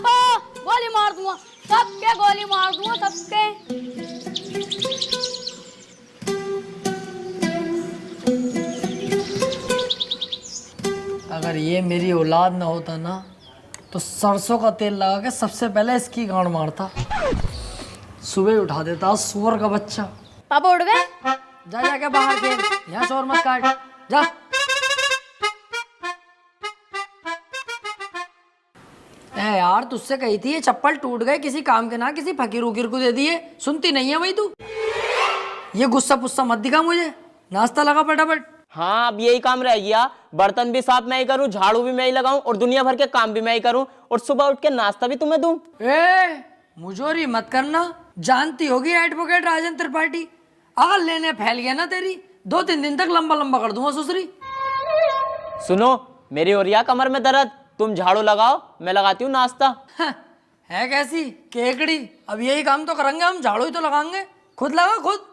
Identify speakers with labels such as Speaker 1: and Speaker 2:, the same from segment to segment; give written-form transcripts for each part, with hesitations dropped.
Speaker 1: पापा गोली मार दूंगा, सबके गोली मार दूंगा, सबके।
Speaker 2: अगर ये मेरी औलाद ना होता ना तो सरसों का तेल लगा के सबसे पहले इसकी गांड मारता, सुबह उठा देता सुअर का बच्चा।
Speaker 1: पापा उठ गए?
Speaker 2: जा जाके बाहर खेल, यहाँ शोर मत काट, जा। ए यार तुझसे कही थी ये चप्पल टूट गए, किसी काम के ना किसी फकीर उकीर को दे दिए, सुनती नहीं है भाई तू। ये गुस्सा पुस्सा मत दिखा मुझे, नाश्ता लगा फटाफट।
Speaker 3: हाँ अब यही काम रह गया, बर्तन भी साफ मैं ही करूँ, झाड़ू भी मैं ही लगाऊं और दुनिया भर के काम भी मैं ही करूं और सुबह उठ के नाश्ता भी तुम्हें दूं।
Speaker 2: ए मुझोरी मत करना, जानती होगी एडवोकेट राजन त्रिपाठी, अगर लेने फैल गया ना तेरी 2-3 दिन तक लंबा लंबा कर दूंगा ससुरी।
Speaker 3: सुनो मेरी और या कमर में दर्द, तुम झाड़ू लगाओ मैं लगाती हूँ नाश्ता।
Speaker 2: है कैसी केकड़ी, अब यही काम तो करेंगे हम, झाड़ू ही तो लगाएंगे, खुद लगा खुद।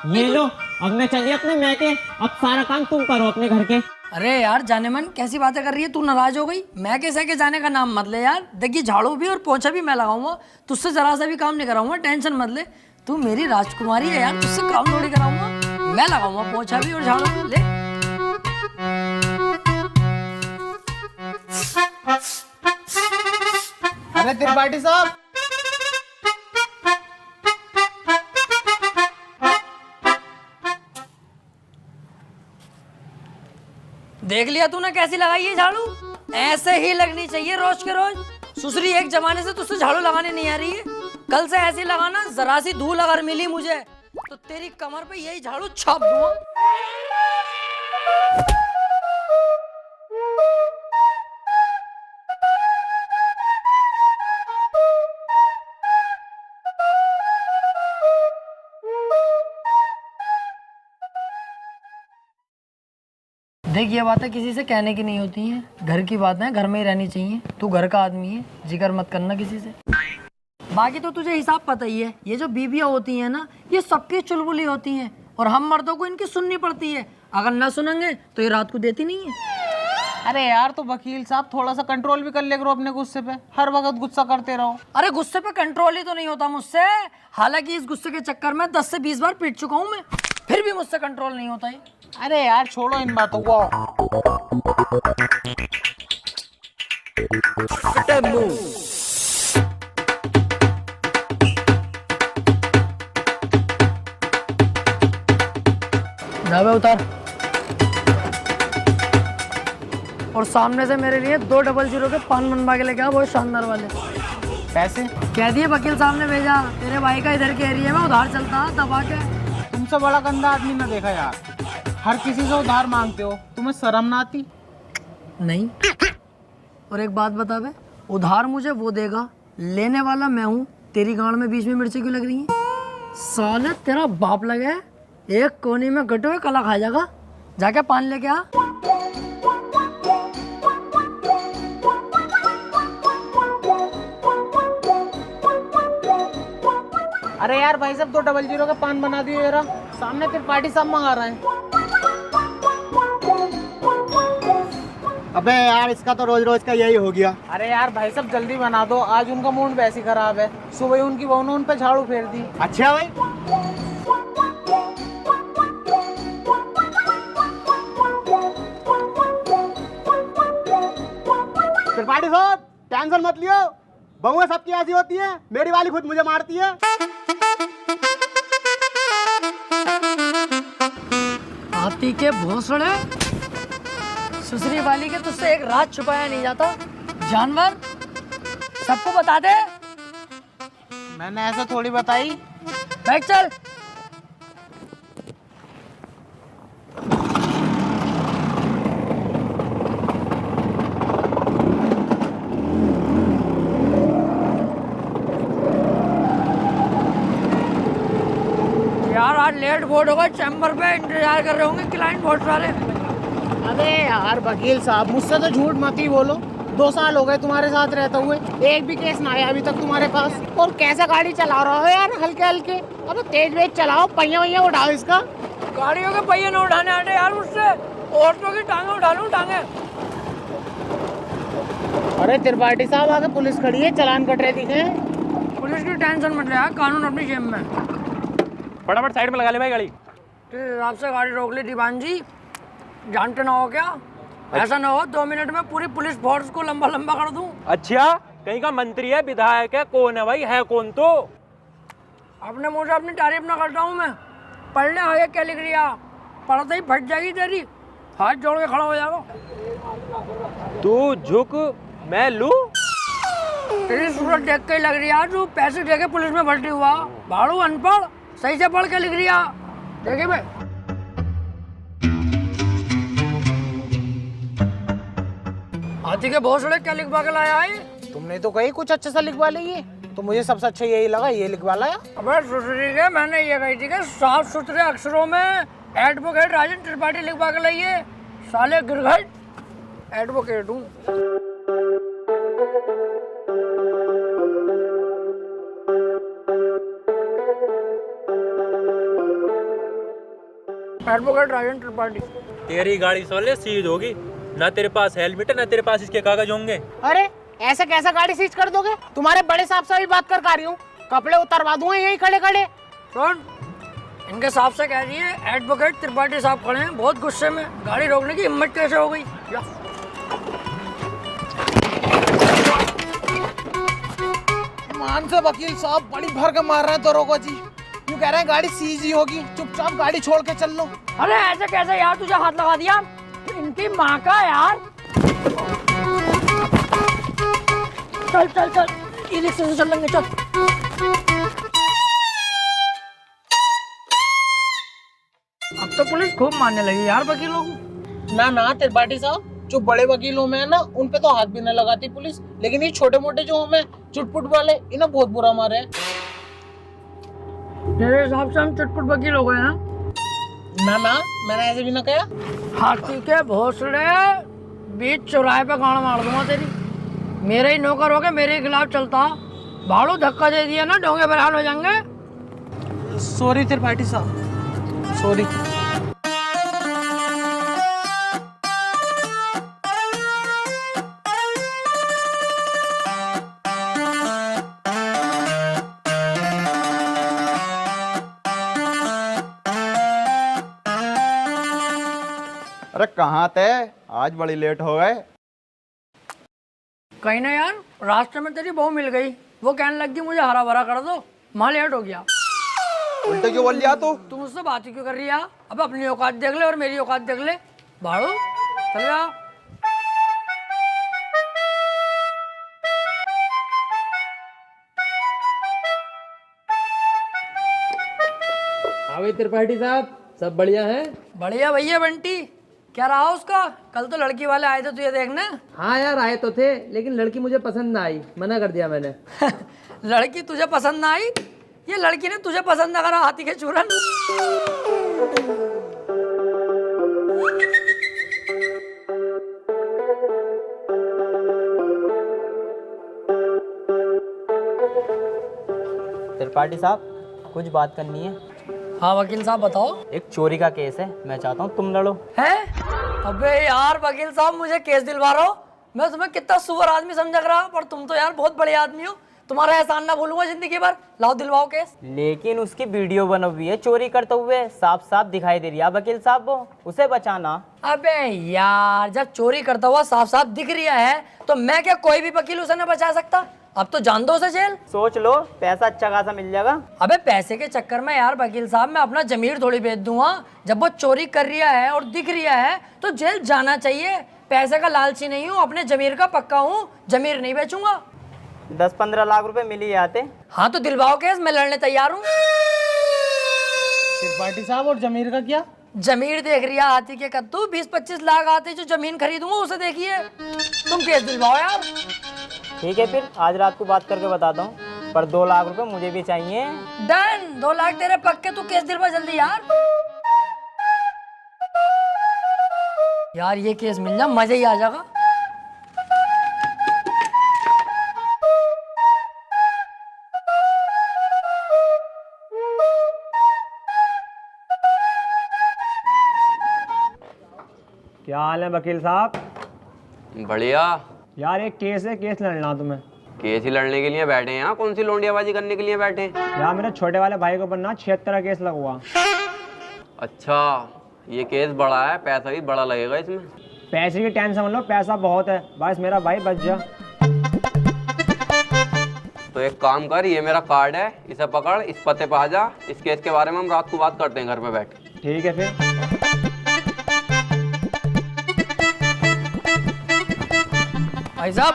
Speaker 4: ये लो अब मैं चलिए अपने मैके, अब सारा काम तुम करो अपने घर के।
Speaker 2: अरे यार जाने मन कैसी बातें कर रही है तू, नाराज हो गई? मैं कैसे के जाने का नाम मत ले यार, देखिए झाड़ू भी और पोछा भी मैं लगाऊंगा, तुझसे जरा सा भी काम नहीं कराऊंगा, टेंशन मत ले। तू मेरी राजकुमारी है यार, तुझसे काम थोड़ी कराऊंगा, मैं लगाऊंगा पोछा भी और झाड़ू भी। ले
Speaker 5: अरे त्रिपाठी साहब,
Speaker 2: देख लिया तूने कैसी लगाई है झाड़ू, ऐसे ही लगनी चाहिए रोज के रोज। सुसरी एक जमाने से तुझसे झाड़ू लगाने नहीं आ रही है, कल से ऐसी लगाना, जरा सी धूल अगर मिली मुझे तो तेरी कमर पे यही झाड़ू छाप दूंगा। देख ये बातें किसी से कहने की नहीं होती हैं, घर की बातें हैं, घर में ही रहनी चाहिए। तू घर का आदमी है, जिक्र मत करना किसी से। बाकी तो तुझे हिसाब पता ही है, ये जो बीबियाँ होती हैं ना ये सबकी चुलबुली होती हैं और हम मर्दों को इनकी सुननी पड़ती है, अगर ना सुनेंगे तो ये रात को देती नहीं है।
Speaker 5: अरे यार तो वकील साहब थोड़ा सा कंट्रोल भी कर ले करो अपने गुस्से पे, हर वक्त गुस्सा करते रहो।
Speaker 2: अरे गुस्से पे कंट्रोल ही तो नहीं होता मुझसे, हालांकि इस गुस्से के चक्कर में 10 से 20 बार पीट चुका हूँ मैं, फिर भी मुझसे कंट्रोल नहीं होता है।
Speaker 5: अरे यार छोड़ो इन बातों को।
Speaker 2: जावे उतार, और सामने से मेरे लिए 200 के पान बनवा के लेके आ, बहुत शानदार वाले।
Speaker 5: पैसे
Speaker 2: कह दिए वकील साहब ने भेजा, तेरे भाई का इधर के एरिया में उधार चलता दबा के।
Speaker 5: तुमसे बड़ा गंदा आदमी ना देखा यार, हर किसी से उधार मांगते हो, तुम्हें शर्म ना आती?
Speaker 2: नहीं, और एक बात बता बे, उधार मुझे वो देगा, लेने वाला मैं हूँ। तेरी गांड में बीच में मिर्ची क्यों लग रही है? साले तेरा बाप लगे, एक कोने में गटो कला खा जाएगा, जाके पान लेके आ।
Speaker 5: अरे यार भाई साहब 200 का पान बना दियो जरा, सामने त्रिपाठी साहब मंगा रहे हैं।
Speaker 6: अबे यार इसका तो रोज रोज का यही हो गया।
Speaker 5: अरे यार भाई साहब जल्दी बना दो, आज उनका मूड वैसे ही खराब है, सुबह उनकी बहू ने उन पे झाड़ू फेर दी।
Speaker 6: अच्छा भाई, त्रिपाठी साहब टेंशन मत लियो, बहुएं सबकी ऐसी होती है, मेरी वाली खुद मुझे मारती है।
Speaker 2: हाथी के भोसड़े, सुसरी वाली के तुझसे एक रात छुपाया नहीं जाता, जानवर सबको बता दे।
Speaker 5: मैंने ऐसा थोड़ी बताई।
Speaker 2: बैठ चल। यार आज लेट बोर्ड होगा, चैम्बर पे इंतजार कर रहे होंगे क्लाइंट बहुत सारे।
Speaker 5: अबे यार वकील साहब मुझसे तो झूठ मत ही बोलो, 2 साल हो गए तुम्हारे साथ रहते हुए, एक भी केस ना आया अभी तक तुम्हारे पास। और कैसा गाड़ी चला रहा हो यार, हल्के हल्के, अब तेज वेज चलाओ, पहिया वैया उठाओ इसका।
Speaker 2: गाड़ियों के पहिए न उठाने आते यार मुझसे, औरतों की टांगे उठा लूं टांगे।
Speaker 5: अरे त्रिपाठी साहब आगे पुलिस खड़ी है, चालान कट रहे दिखे।
Speaker 2: पुलिस की टेंशन मत ले यार, कानून अपनी जेब में।
Speaker 7: फटाफट साइड में लगा ले भाई गाड़ी।
Speaker 2: तेरे हिसाब से गाड़ी रोक ली दीवान जी, जानते ना हो क्या? ऐसा ना हो 2 मिनट में पूरी पुलिस फोर्स को लंबा लंबा कर दूं।
Speaker 7: अच्छा, कहीं का मंत्री है, विधायक है, कौन है भाई? है कौन? तो
Speaker 2: अपने मुंह से अपनी तारीफ ना करता हूँ मैं। पढ़ने आगे क्या लिख रही है, पढ़ते ही फट जाएगी तेरी, हाथ जोड़ के खड़ा हो जाएगा।
Speaker 7: तू झुक, मैं लूं।
Speaker 2: तेरी सूरत देख के ही लग रही है तू पैसे दे के पुलिस में भर्ती हुआ। भाड़ू अनपढ़, सही से पढ़ के लिख रही है। देखे भाई, हाथी के बहुत सारे क्या लिखवा के लाया है?
Speaker 5: तुमने तो कही कुछ अच्छा सा लिखवा ली, तो मुझे सबसे अच्छा यही लगा, ये लिखवा लाया।
Speaker 2: अबे सुसरी के मैंने ये कही थी कि साफ सुथरे अक्षरों में एडवोकेट राजन त्रिपाठी लिखवा के लाइए। साले गिरघट एडवोकेट हूँ। एडवोकेट राजन त्रिपाठी।
Speaker 7: तेरी गाड़ी सोले सीज होगी, ना तेरे पास हेलमेट है ना तेरे पास इसके कागज होंगे।
Speaker 5: अरे ऐसे कैसा गाड़ी सीज कर दोगे? तुम्हारे बड़े साहब से भी बात कर रही हूँ, कपड़े उतरवा दूंगा यही खड़े खड़े।
Speaker 2: सुन, इनके साहब से कह दिए एडवोकेट त्रिपाठी साहब खड़े हैं, बहुत गुस्से में। गाड़ी रोकने की हिम्मत कैसे हो गई?
Speaker 5: मान से वकील साहब बड़ी भर के मार रहे हैं दरोगा जी, यूँ कह रहे हैं गाड़ी सीज ही होगी, चुपचाप गाड़ी छोड़ के चल लो।
Speaker 2: अरे ऐसे कैसे यार, तुझे हाथ लगा दिया? इनकी माँ का यार। चल चल चल, ई रिक्शे से चल लेंगे, चल। अब तो पुलिस खूब मारने लगी यार वकीलों को।
Speaker 5: ना त्रिपाठी साहब, जो बड़े वकीलों में है ना, उन पे तो हाथ भी न लगाती पुलिस, लेकिन ये छोटे मोटे जो हमें चुटपुट वाले, इन्हें बहुत बुरा मारे है।
Speaker 2: मेरे हिसाब से हम चुटपुट वकील हो गए हैं।
Speaker 5: ना मैंने ऐसे भी ना कहा।
Speaker 2: हाथी के भोसड़े, बीच चौराहे पे गाड़ मार दूंगा तेरी। मेरे ही नौकर हो के मेरे ही खिलाफ चलता, भाड़ू धक्का दे दिया ना, डोंगे बरहाल हो जाएंगे।
Speaker 5: सॉरी त्रिपाठी साहब, सॉरी।
Speaker 6: अरे कहाँ थे? आज बड़ी लेट हो गए।
Speaker 2: कहीं ना यार, रास्ते में तेरी बहू मिल गई, वो कहने लगी मुझे हरा भरा कर दो, माँ लेट हो गया।
Speaker 6: उल्टे क्यों बोल लिया तू?
Speaker 2: तू मुझसे बात ही क्यों कर रही है? अब अपनी औकात देख ले और मेरी औकात देख ले। भाड़ू चल जा।
Speaker 8: हाँ त्रिपाठी साहब, सब बढ़िया है?
Speaker 2: बढ़िया भैया बंटी, क्या रहा उसका? कल तो लड़की वाले आए थे तुझे देखने।
Speaker 8: हाँ यार आए तो थे, लेकिन लड़की मुझे पसंद ना आई, मना कर दिया मैंने।
Speaker 2: लड़की तुझे पसंद ना आई? ये लड़की ने तुझे पसंद ना करा, हाथी के चूरन।
Speaker 3: त्रिपाठी साहब, कुछ बात करनी है।
Speaker 2: हाँ वकील साहब बताओ।
Speaker 3: एक चोरी का केस है, मैं चाहता हूँ तुम लड़ो।
Speaker 2: है? अबे यार वकील साहब, मुझे केस दिलवा रहा हो? मैं तुम्हें कितना सुअर आदमी समझ रहा, पर तुम तो यार बहुत बड़े आदमी हो। तुम्हारा एहसान ना भूलूंगा जिंदगी भर। लाओ दिलवाओ केस।
Speaker 3: लेकिन उसकी वीडियो बनी हुई है चोरी करते हुए, साफ साफ दिखाई दे रही है वकील साहब, वो उसे बचाना।
Speaker 2: अबे यार, जब चोरी करता हुआ साफ साफ दिख रहा है तो मैं क्या कोई भी वकील उसे ना बचा सकता? अब तो जान दो उसे जेल।
Speaker 3: सोच लो, पैसा अच्छा खासा मिल जाएगा।
Speaker 2: अबे पैसे के चक्कर में यार वकील साहब मैं अपना जमीर थोड़ी बेच दूंगा। जब वो चोरी कर रहा है और दिख रहा है तो जेल जाना चाहिए। पैसे का लालची नहीं हूँ, अपने जमीर का पक्का हूँ, जमीर नहीं बेचूंगा।
Speaker 3: 10-15 लाख रुपए मिल ही जाते।
Speaker 2: हाँ तो दिलवाओ केस, मैं लड़ने तैयार हूँ।
Speaker 5: त्रिपाठी साहब और जमीर का क्या?
Speaker 2: जमीर देख रही है हाथी के कद्दू, 20-25 लाख आते जो जमीन खरीदूंगा उसे देखिए। तुम केस दिलवाओ यार।
Speaker 3: ठीक है, फिर आज रात को बात करके बताता हूँ, पर 2 लाख रुपए मुझे भी चाहिए।
Speaker 2: डन, 2 लाख तेरे पक्के। तू केस दिलवा जल्दी यार। यार ये केस मिल जा, मजा ही आ जाएगा।
Speaker 7: क्या हाल है वकील साहब?
Speaker 9: बढ़िया।
Speaker 6: यार एक केस है, केस लड़ना तुम्हें।
Speaker 9: केस ही लड़ने के लिए बैठे हैं यहाँ? कौन सी लोंडियाबाजी करने के लिए बैठे हैं?
Speaker 6: यार मेरे छोटे वाले भाई को बनना 76 का केस लगवा।
Speaker 9: अच्छा, ये केस बड़ा है, पैसा भी बड़ा लगेगा इसमें।
Speaker 6: पैसे की टेंशन मत लो, पैसा बहुत है, बस मेरा भाई बच जा।
Speaker 9: तो एक काम कर, ये मेरा कार्ड है, इसे पकड़, इस पते पे आ जा। इस केस के बारे में हम रात को बात करते हैं घर में बैठ के।
Speaker 6: ठीक है फिर।
Speaker 2: भाई साहब,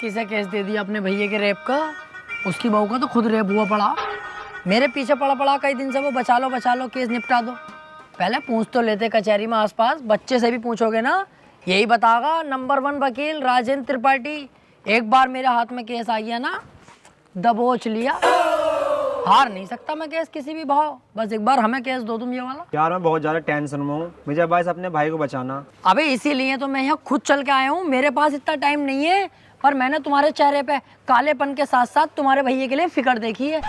Speaker 2: किसे केस दे दिया अपने भैया के रेप का? उसकी बहू का तो खुद रेप हुआ पड़ा। मेरे पीछे पड़ा पड़ा कई दिन से वो बचा लो केस निपटा दो। पहले पूछ तो लेते कचहरी में आसपास, बच्चे से भी पूछोगे ना, यही बतागा नंबर 1 वकील राजेंद्र त्रिपाठी। एक बार मेरे हाथ में केस आ गया ना, दबोच लिया। हार नहीं सकता मैं केस किसी भी भाव। बस एक बार हमें केस दो तुम ये वाला।
Speaker 6: यार मैं बहुत ज्यादा टेंशन में हूँ, मुझे बस अपने भाई को बचाना।
Speaker 2: अबे इसीलिए तो मैं यहाँ खुद चल के आया हूँ। मेरे पास इतना टाइम नहीं है, पर मैंने तुम्हारे चेहरे पे कालेपन के साथ साथ तुम्हारे भैया के लिए फिक्र देखी है,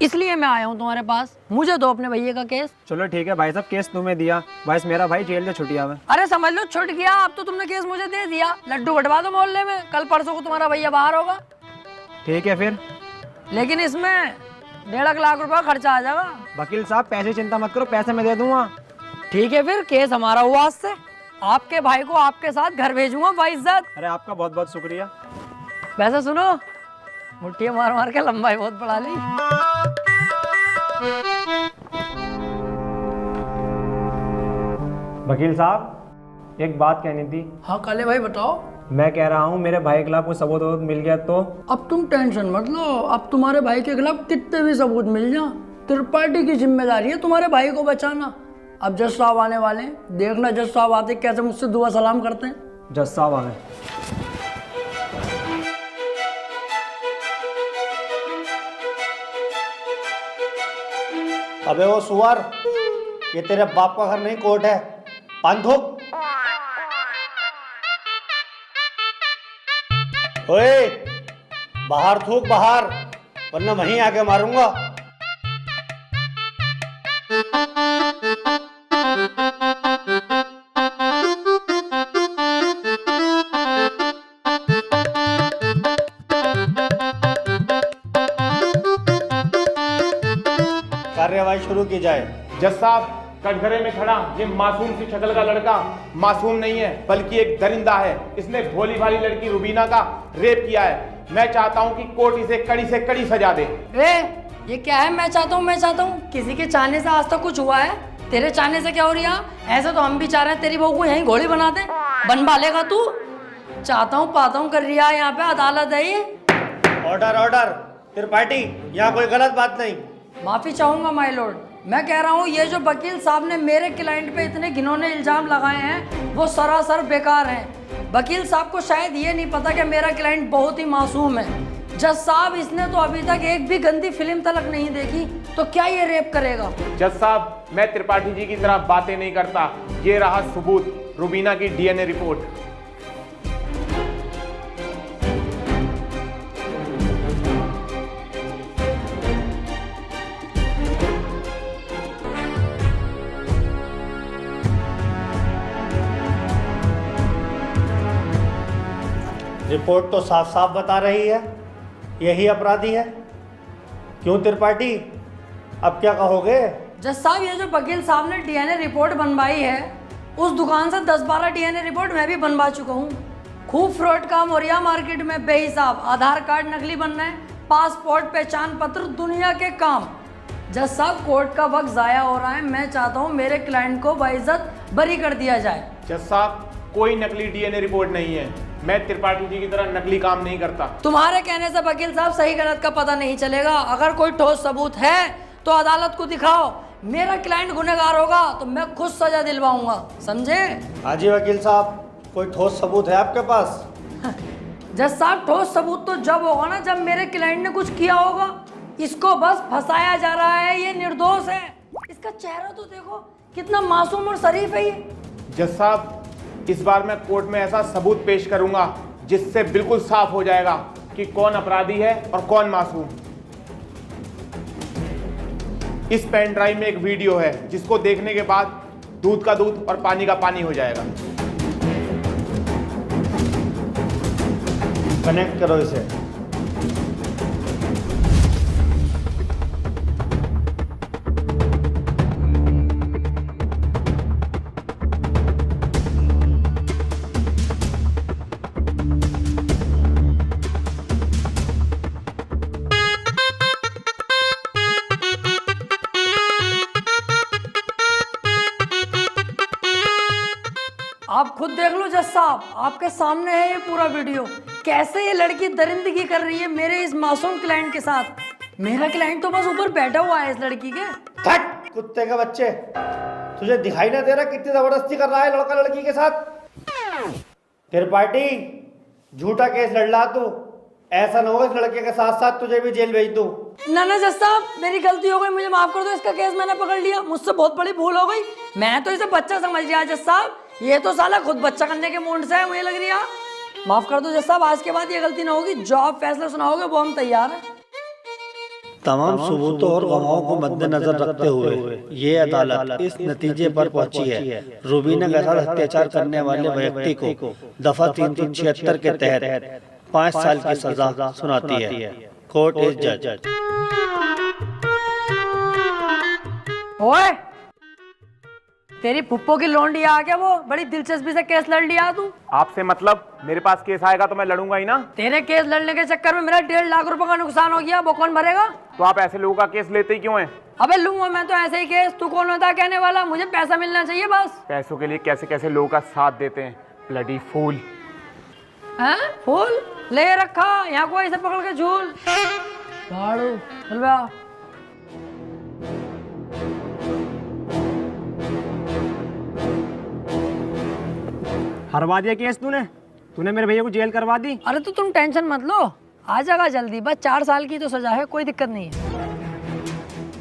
Speaker 2: इसलिए मैं आया हूँ तुम्हारे पास। मुझे दो अपने भैया का केस।
Speaker 6: चलो ठीक है भाई साहब, केस तुम्हें दिया, बस मेरा भाई जेल से छुट्टी आवे।
Speaker 2: अरे समझ लो छुट गया, अब तो तुमने केस मुझे दे दिया। लड्डू बंटवा दो मोहल्ले में, कल परसों को तुम्हारा भैया बाहर होगा।
Speaker 6: ठीक है फिर।
Speaker 2: लेकिन इसमें 1.5 लाख रुपया खर्चा आ जाएगा।
Speaker 6: वकील साहब पैसे चिंता मत करो, पैसे मैं दे दूंगा।
Speaker 2: ठीक है फिर, केस हमारा हुआ आज से। आपके भाई को आपके साथ घर भेजूंगा बाइज्जत।
Speaker 6: अरे आपका बहुत बहुत शुक्रिया।
Speaker 2: वैसे सुनो, मुट्ठियां मार मार के लंबाई बहुत बढ़ा ली।
Speaker 6: वकील साहब एक बात कहनी थी।
Speaker 2: हाँ काले भाई बताओ।
Speaker 6: मैं कह रहा हूँ मेरे भाई के खिलाफ कोई सबूत मिल गया तो?
Speaker 2: अब तुम टेंशन मत लो, अब तुम्हारे भाई के खिलाफ कितने भी सबूत मिल जाए, त्रिपाठी की जिम्मेदारी है तुम्हारे भाई को बचाना। अब जज साहब आने वाले हैं, देखना जज साहब आते कैसे मुझसे दुआ सलाम करते हैं।
Speaker 6: जज साहब आ गए।
Speaker 10: अबे वो सुअर, ये तेरे बाप का घर नहीं कोर्ट है। पान थूक। ओए बाहर थूक बाहर, वरना वहीं आके मारूंगा। कार्यवाही शुरू की जाए।
Speaker 11: जज साहब, कटघरे में खड़ा ये मासूम सी शक्ल का लड़का मासूम नहीं है, बल्कि एक दरिंदा है। इसने भोली भाली लड़की रुबीना का रेप किया है। मैं चाहता हूं कि कोर्ट इसे कड़ी से कड़ी सजा दे।
Speaker 2: ये क्या है? मैं चाहता हूँ, किसी के चाहने से आज तक कुछ हुआ है? तेरे चाहने से क्या हो रही है? ऐसे तो हम भी चाह रहे हैं तेरी बहू को यहीं घोड़ी बना दे। बनवा लेगा तू? चाहता हूँ पाता हूँ कर रिया है, यहाँ पे अदालत है ये।
Speaker 10: ऑर्डर त्रिपाठी, यहाँ कोई गलत बात नहीं।
Speaker 2: माफी चाहूंगा माय लॉर्ड। मैं कह रहा हूँ ये जो वकील साहब ने मेरे क्लाइंट पे इतने घिनौने इल्जाम लगाए हैं वो सरासर बेकार हैं। वकील साहब को शायद ये नहीं पता कि मेरा क्लाइंट बहुत ही मासूम है। जज साहब, इसने तो अभी तक एक भी गंदी फिल्म तलक नहीं देखी, तो क्या ये रेप करेगा?
Speaker 11: जज साहब, मैं त्रिपाठी जी की तरह बातें नहीं करता। ये रहा सबूत, रुबीना की डीएनए रिपोर्ट।
Speaker 10: रिपोर्ट तो साफ साफ बता रही है यही अपराधी है। क्यों त्रिपाठी, अब क्या कहोगे?
Speaker 2: जज साहब, ये जो वकील साहब ने डीएनए रिपोर्ट बनवाई है, उस दुकान से 10-12 डीएनए रिपोर्ट मैं भी बनवा चुका हूँ। खूब फ्रॉड काम हो रहा है मार्केट में बेहिसाब। आधार कार्ड नकली बन रहे हैं, पासपोर्ट, पहचान पत्र, दुनिया के काम। जज साहब, कोर्ट का वक्त जाया हो रहा है। मैं चाहता हूँ मेरे क्लाइंट को बाइज्जत बरी कर दिया जाए।
Speaker 11: जज साहब, कोई नकली डीएनए रिपोर्ट नहीं है। मैं त्रिपाठी जी की तरह नकली काम नहीं करता।
Speaker 2: तुम्हारे कहने से वकील साहब सही गलत का पता नहीं चलेगा। अगर कोई ठोस सबूत है तो अदालत को दिखाओ। मेरा क्लाइंट गुनहगार होगा तो मैं खुद सजा दिलवाऊंगा, समझे?
Speaker 10: हाँ जी वकील साहब, कोई ठोस सबूत है आपके पास?
Speaker 2: जज साहब, ठोस सबूत तो जब होगा ना जब मेरे क्लाइंट ने कुछ किया होगा। इसको बस फंसाया जा रहा है, ये निर्दोष है। इसका चेहरा तो देखो, कितना मासूम और शरीफ है ये।
Speaker 11: जज साहब, इस बार मैं कोर्ट में ऐसा सबूत पेश करूंगा जिससे बिल्कुल साफ हो जाएगा कि कौन अपराधी है और कौन मासूम। इस पेन ड्राइव में एक वीडियो है जिसको देखने के बाद दूध का दूध और पानी का पानी हो जाएगा।
Speaker 10: कनेक्ट करो इसे।
Speaker 2: आप खुद देख लो जज साहब, आपके सामने है ये पूरा वीडियो। कैसे ये लड़की दरिंदगी कर रही है मेरे इस मासूम क्लाइंट के साथ। मेरा क्लाइंट तो बस ऊपर बैठा हुआ है इस लड़की के।
Speaker 10: हट कुत्ते के बच्चे, तुझे दिखाई ना दे रहा कितनी जबरदस्ती कर रहा है लड़का लड़की के साथ। त्रिपाठी, झूठा केस लड़ ला तू। ऐसा ना हो इस लड़के के साथ साथ तुझे भी जेल भेज दूं।
Speaker 2: ना ना जज साहब, मेरी गलती हो गई, मुझे माफ कर दो। इसका केस मैंने पकड़ लिया, मुझसे बहुत बड़ी भूल हो गई। मैं तो इसे बच्चा समझ लिया जज साहब, ये तो साला खुद बच्चा करने के मूड से है, मुझे लग रही है। माफ कर दो जज साहब, आज के बाद ये गलती ना होगी। जो आप फैसला सुनाओगे वो हम तैयार हैं।
Speaker 10: तमाम सबूतों और गवाहों को मद्देनजर रखते हुए ये अदालत इस नतीजे पर पहुंची है, रूबीना के साथ अत्याचार करने वाले व्यक्ति को दफा 376 के तहत 5 साल की सजा सुनाती है। कोर्ट इज जज।
Speaker 2: ओए, तेरी फुप्पो की लौंडी आ गया, वो बड़ी दिलचस्पी से केस लड़ लिया तू।
Speaker 11: आपसे मतलब? मेरे पास केस आएगा तो मैं लड़ूंगा ही ना।
Speaker 2: तेरे केस लड़ने के चक्कर में मेरा 1.5 लाख रुपए का नुकसान हो गया, वो कौन भरेगा?
Speaker 11: तो आप ऐसे लोगों का केस लेते ही क्यों हैं?
Speaker 2: अबे लूंगा मैं तो ऐसे ही केस, तू कौन होता है कहने वाला? मुझे पैसा मिलना चाहिए बस।
Speaker 11: पैसों के लिए कैसे कैसे लोगों का साथ देते हैं, ब्लडी फूल।
Speaker 2: हैं? फूल ले रखा यहाँ को ऐसे पकड़ के झूल झाड़ू चल बे आ।
Speaker 6: हरवा दिया केस तूने मेरे भैया को जेल करवा दी।
Speaker 2: अरे तो तुम टेंशन मत लो, आ जाएगा जल्दी। बस 4 साल की तो सजा है, कोई दिक्कत नहीं है।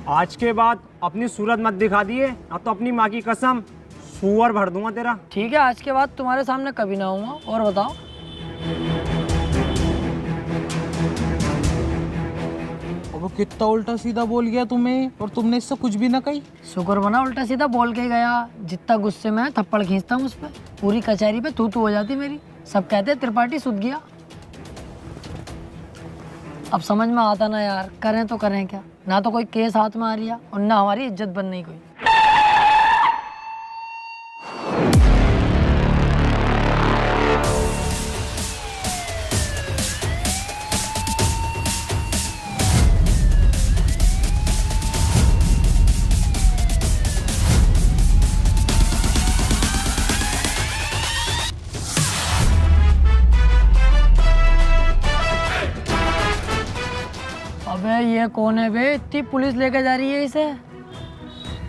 Speaker 6: आज के बाद अपनी सूरत मत दिखा दिए, अब तो अपनी माँ की कसम सुअर भर दूंगा तेरा।
Speaker 2: ठीक है, आज के बाद तुम्हारे सामने कभी ना आऊंगा। और बताओ।
Speaker 5: वो कितना उल्टा सीधा बोल गया तुम्हें, और तुमने इससे कुछ भी ना कही।
Speaker 2: शुक्र बना उल्टा सीधा बोल के गया, जितना गुस्से में थप्पड़ खींचता हूँ उस पर, पूरी कचहरी पे तू हो जाती मेरी। सब कहते त्रिपाठी सुध गया। अब समझ में आता ना यार, करें तो करें क्या। ना तो कोई केस हाथ में आ रही है और ना हमारी इज्जत बन नहीं कोई। अबे ये कौन है बे, इतनी पुलिस लेके जा रही है इसे?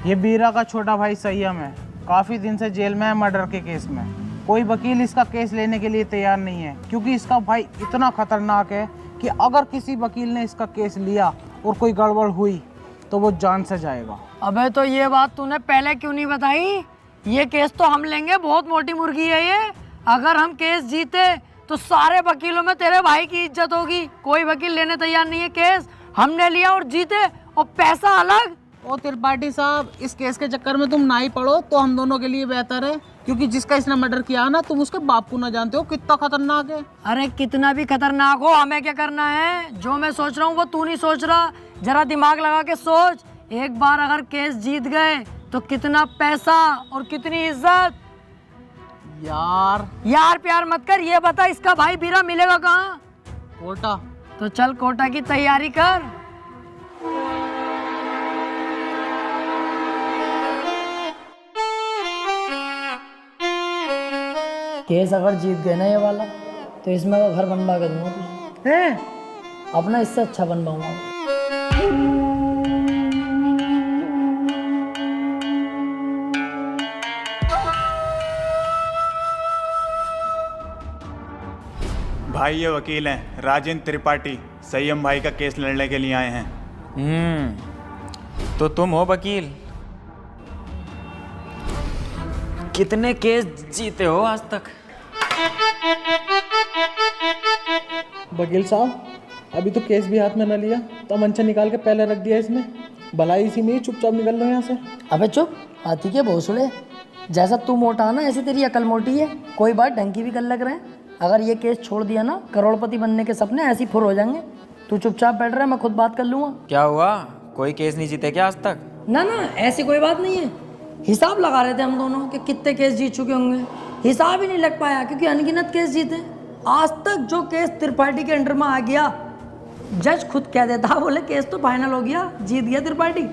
Speaker 5: ये बीरा का छोटा भाई संयम है, काफी दिन से जेल में है मर्डर के केस में। कोई वकील इसका केस लेने के लिए तैयार नहीं है, क्योंकि इसका भाई इतना खतरनाक है कि अगर किसी वकील ने इसका केस लिया और कोई गड़बड़ हुई तो वो जान से जाएगा।
Speaker 2: अबे तो ये बात तूने पहले क्यों नहीं बताई? ये केस तो हम लेंगे, बहुत मोटी मुर्गी है ये। अगर हम केस जीते तो सारे वकीलों में तेरे भाई की इज्जत होगी। कोई वकील लेने तैयार नहीं है केस, हमने लिया और जीते, और पैसा अलग।
Speaker 5: ओ त्रिपाठी साहब, इस केस के चक्कर में तुम ना ही पड़ो तो हम दोनों के लिए बेहतर है, क्योंकि जिसका इसने मर्डर किया ना, तुम उसके बाप को ना जानते हो कितना खतरनाक है।
Speaker 2: अरे कितना भी खतरनाक हो, हमें क्या करना है? जो मैं सोच रहा हूँ वो तू नहीं सोच रहा। जरा दिमाग लगा के सोच, एक बार अगर केस जीत गए तो कितना पैसा और कितनी इज्जत। यार प्यार मत कर, ये बता इसका भाई बीरा मिलेगा कहाँ?
Speaker 5: कोटा।
Speaker 2: तो चल कोटा की तैयारी कर। केस अगर जीत गए ना ये वाला, तो इसमें का घर बनवा के दूंगा तुझे। अपना इससे अच्छा बनवाऊंगा।
Speaker 12: भाई ये वकील हैं राजेंद्र त्रिपाठी, संयम भाई का केस लड़ने के लिए आए हैं।
Speaker 13: तो तुम हो वकील? कितने केस जीते हो आज तक?
Speaker 5: वकील साहब, अभी तो केस भी हाथ में न लिया, तो मंचा निकाल के पहले रख दिया इसने। भलाई इसी में ही चुपचाप निकल लो यहाँ से।
Speaker 2: अबे चुप, हाथी के भोसड़े। जैसा तू मोटा है ना, ऐसी तेरी अकल मोटी है। कोई बात ढंग की भी कर लग रहे हैं। अगर ये केस छोड़ दिया ना, करोड़पति बनने के सपने ऐसे ही फुर हो जाएंगे। तू चुपचाप बैठ रहा है, मैं खुद बात कर लूँगा।
Speaker 13: क्या हुआ, कोई केस नहीं जीते क्या आज तक?
Speaker 2: ना ना, ऐसी कोई बात नहीं है। हिसाब लगा रहे थे हम दोनों कि कितने केस जीत चुके होंगे। हिसाब ही नहीं लग पाया क्योंकि अनगिनत केस जीते। आज तक जो केस त्रिपाठी के अंडर में आ गया, जज खुद कह देता, बोले केस तो फाइनल हो गया, जीत गया त्रिपाठी।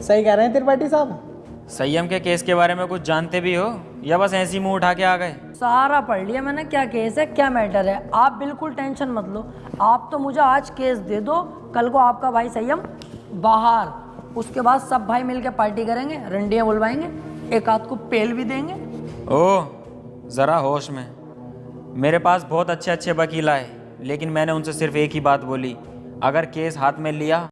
Speaker 5: सही कह रहे हैं त्रिपाठी साहब।
Speaker 13: संयम के केस के बारे में कुछ जानते भी हो या बस ऐसी मुंह उठा के आ गए?
Speaker 2: सारा पढ़ लिया मैंने, क्या केस है क्या मैटर है। आप बिल्कुल टेंशन मत लो। आप तो मुझे आज केस दे दो, कल को आपका भाई संयम बाहर, उसके बाद सब भाई मिलकर पार्टी करेंगे, रंडियाँ बुलवाएंगे, एक आध को पेल भी देंगे।
Speaker 13: ओह, ज़रा होश में। मेरे पास बहुत अच्छे अच्छे वकील आए, लेकिन मैंने उनसे सिर्फ एक ही बात बोली, अगर केस हाथ में लिया